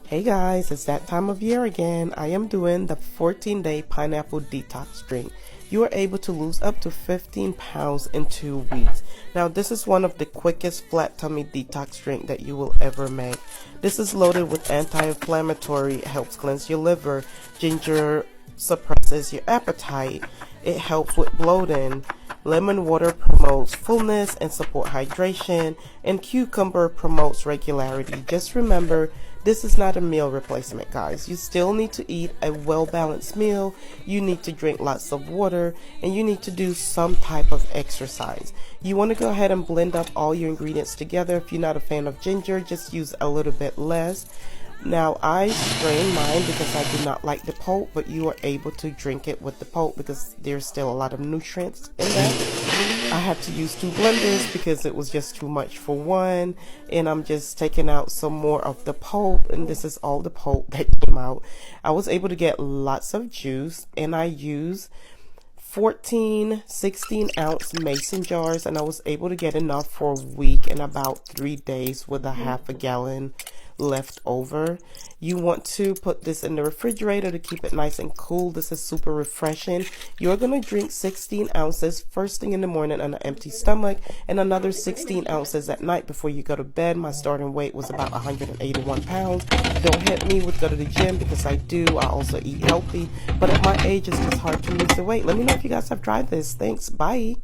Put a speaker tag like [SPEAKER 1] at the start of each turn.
[SPEAKER 1] Hey guys, it's that time of year again. I am doing the 14-day pineapple detox drink. You are able to lose up to 15 pounds in 2 weeks. Now, this is one of the quickest flat tummy detox drink that you will ever make. This is loaded with anti-inflammatory, it helps cleanse your liver. Ginger suppresses your appetite. It helps with bloating. Lemon water promotes fullness and support hydration, and cucumber promotes regularity. Just remember, this is not a meal replacement, guys. You still need to eat a well-balanced meal. You need to drink lots of water, and you need to do some type of exercise. You want to go ahead and blend up all your ingredients together. If you're not a fan of ginger, just use a little bit less. Now, I strain mine because I do not like the pulp, but you are able to drink it with the pulp because there's still a lot of nutrients in that. I had to use 2 blenders because it was just too much for one, and I'm just taking out some more of the pulp, and this is all the pulp that came out. I was able to get lots of juice, and I use 16 ounce mason jars, and I was able to get enough for a week and about 3 days with a half a gallon left over. You want to put this in the refrigerator to keep it nice and cool. This is super refreshing. You're going to drink 16 ounces first thing in the morning on an empty stomach, and another 16 ounces at night before you go to bed. My starting weight was about 181 pounds. Don't hit me with go to the gym because I do. I also eat healthy, but at my age it's just hard to lose the weight. Let me know if you guys have tried this. Thanks. Bye.